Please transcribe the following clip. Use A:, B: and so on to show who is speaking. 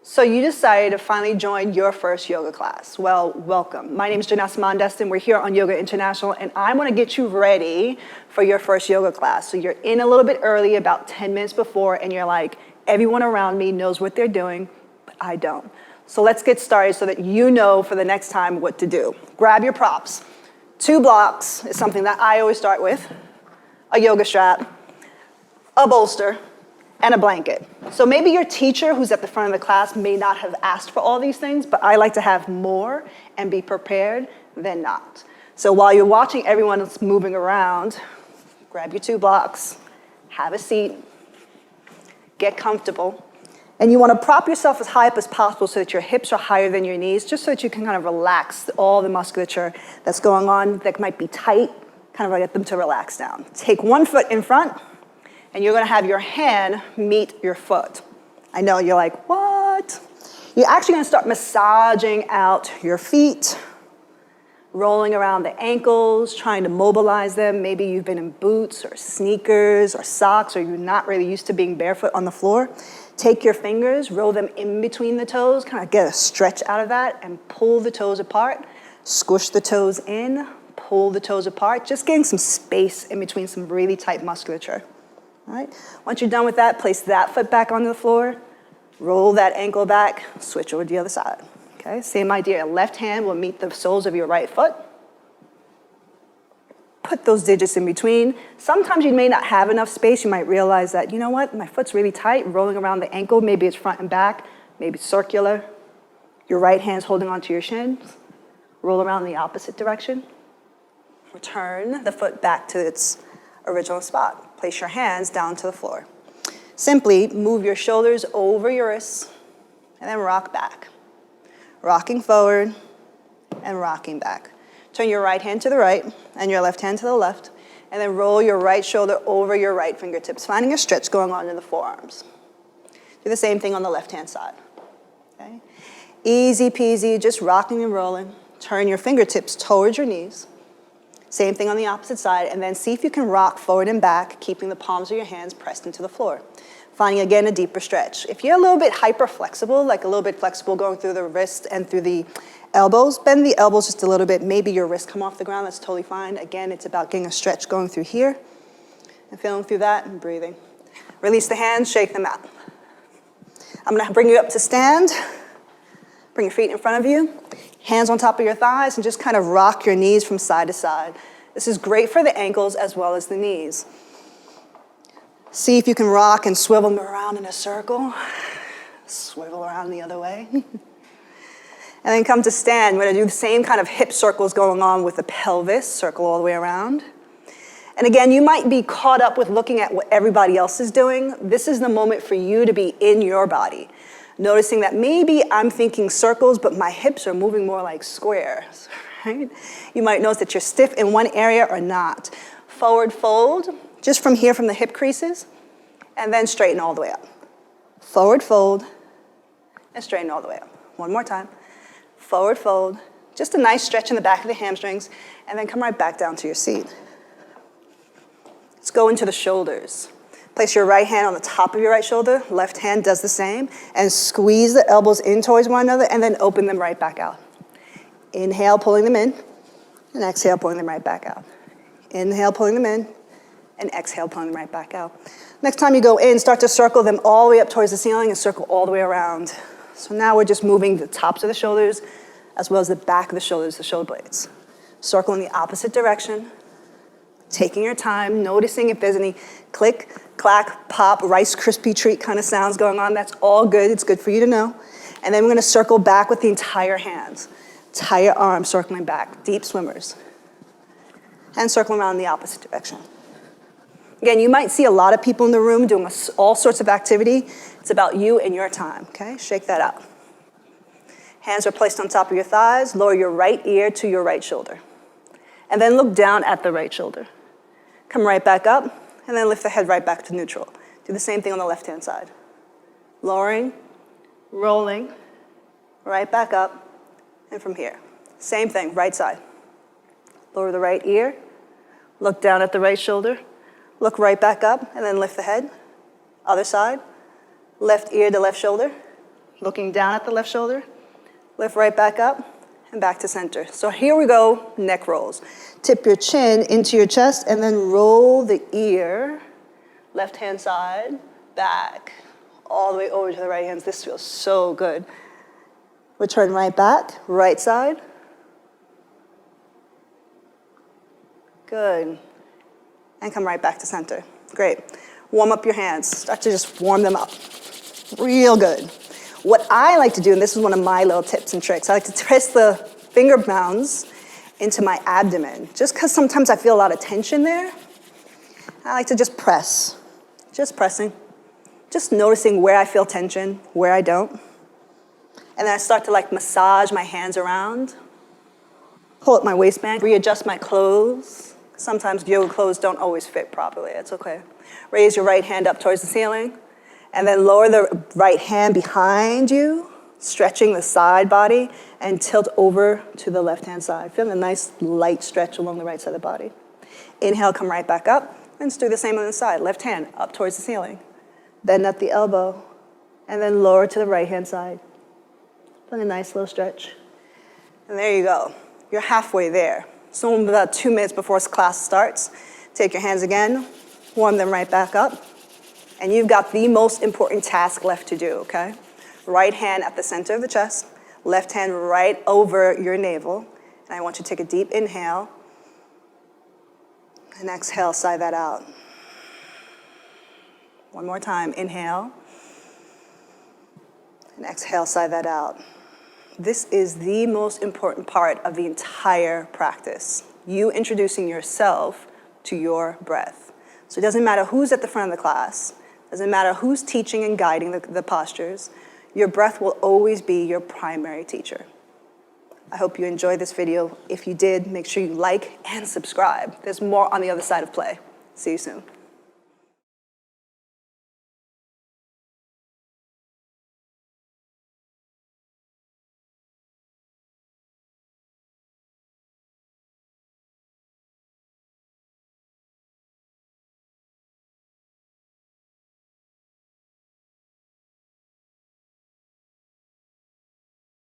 A: So you decided to finally join your first yoga class. Well, welcome. My name is Janessa Mondestin. We're here on Yoga International, and I want to get you ready for your first yoga class. So you're in a little bit early, about 10 minutes before, and you're like, everyone around me knows what they're doing, but I don't. So let's get started so that you know for the next time what to do. Grab your props. 2 blocks is something that I always start with. A yoga strap, a bolster, and a blanket. So maybe your teacher who's at the front of the class may not have asked for all these things, but I like to have more and be prepared than not. So while you're watching everyone else moving around, grab your 2 blocks, have a seat, get comfortable, and you want to prop yourself as high up as possible so that your hips are higher than your knees, just so that you can kind of relax all the musculature that's going on that might be tight, kind of get them to relax down. Take 1 foot in front, and you're going to have your hand meet your foot. I know, you're like, what? You're actually going to start massaging out your feet, rolling around the ankles, trying to mobilize them. Maybe you've been in boots or sneakers or socks, or you're not really used to being barefoot on the floor. Take your fingers, roll them in between the toes, kind of get a stretch out of that, and pull the toes apart. Squish the toes in, pull the toes apart, just getting some space in between some really tight musculature. All right. Once you're done with that, place that foot back onto the floor, roll that ankle back, switch over to the other side. Okay, same idea. Left hand will meet the soles of your right foot. Put those digits in between. Sometimes you may not have enough space. You might realize that, you know what, my foot's really tight, rolling around the ankle. Maybe it's front and back, maybe it's circular. Your right hand's holding onto your shins. Roll around the opposite direction. Return the foot back to its original spot. Place your hands down to the floor. Simply move your shoulders over your wrists and then rock back. Rocking forward and rocking back. Turn your right hand to the right and your left hand to the left, and then roll your right shoulder over your right fingertips, finding a stretch going on in the forearms. Do the same thing on the left-hand side. Okay? Easy peasy, just rocking and rolling. Turn your fingertips towards your knees. Same thing on the opposite side, and then see if you can rock forward and back, keeping the palms of your hands pressed into the floor. Finding, again, a deeper stretch. If you're a little bit hyper-flexible, like a little bit flexible going through the wrist and through the elbows, bend the elbows just a little bit. Maybe your wrists come off the ground, that's totally fine. Again, it's about getting a stretch going through here, and feeling through that and breathing. Release the hands, shake them out. I'm gonna bring you up to stand. Bring your feet in front of you. Hands on top of your thighs, and just kind of rock your knees from side to side. This is great for the ankles as well as the knees. See if you can rock and swivel them around in a circle. Swivel around the other way. And then come to stand. We're gonna do the same kind of hip circles going on with the pelvis, circle all the way around. And again, you might be caught up with looking at what everybody else is doing. This is the moment for you to be in your body. Noticing that maybe I'm thinking circles, but my hips are moving more like squares, right? You might notice that you're stiff in one area or not. Forward fold, just from here from the hip creases, and then straighten all the way up. Forward fold, and straighten all the way up. One more time. Forward fold, just a nice stretch in the back of the hamstrings, and then come right back down to your seat. Let's go into the shoulders. Place your right hand on the top of your right shoulder, left hand does the same, and squeeze the elbows in towards one another, and then open them right back out. Inhale, pulling them in, and exhale, pulling them right back out. Inhale, pulling them in, and exhale, pulling them right back out. Next time you go in, start to circle them all the way up towards the ceiling and circle all the way around. So now we're just moving the tops of the shoulders as well as the back of the shoulders, the shoulder blades. Circle in the opposite direction. Taking your time, noticing if there's any click, clack, pop, Rice Krispie treat kind of sounds going on. That's all good. It's good for you to know. And then we're going to circle back with the entire hands. Entire arm circling back. Deep swimmers. And circling around in the opposite direction. Again, you might see a lot of people in the room doing all sorts of activity. It's about you and your time, okay? Shake that out. Hands are placed on top of your thighs. Lower your right ear to your right shoulder. And then look down at the right shoulder. Come right back up, and then lift the head right back to neutral. Do the same thing on the left-hand side. Lowering, rolling, right back up, and from here. Same thing, right side. Lower the right ear, look down at the right shoulder, look right back up, and then lift the head. Other side, left ear to left shoulder, Looking down at the left shoulder, lift right back up and back to center. So here we go, neck rolls. Tip your chin into your chest and then roll the ear, left hand side, back, all the way over to the right hand. This feels so good. Return right back, right side. Good. And come right back to center. Great. Warm up your hands. Start to just warm them up. Real good. What I like to do, and this is one of my little tips and tricks, I like to press the finger mounds into my abdomen. Just because sometimes I feel a lot of tension there, I like to just press. Just pressing. Just noticing where I feel tension, where I don't. And then I start to like massage my hands around. Pull up my waistband, readjust my clothes. Sometimes yoga clothes don't always fit properly, it's okay. Raise your right hand up towards the ceiling, and then lower the right hand behind you, stretching the side body, and tilt over to the left-hand side. Feel a nice light stretch along the right side of the body. Inhale, come right back up, and just do the same on the side. Left hand up towards the ceiling. Bend at the elbow, and then lower to the right-hand side. Feel a nice little stretch. And there you go. You're halfway there. So about 2 minutes before class starts, take your hands again, warm them right back up, and you've got the most important task left to do, okay? Right hand at the center of the chest, left hand right over your navel, and I want you to take a deep inhale, and exhale, sigh that out. One more time, inhale, and exhale, sigh that out. This is the most important part of the entire practice. You introducing yourself to your breath. So it doesn't matter who's at the front of the class, doesn't matter who's teaching and guiding the postures, your breath will always be your primary teacher. I hope you enjoyed this video. If you did, make sure you like and subscribe. There's more on the other side of play. See you soon.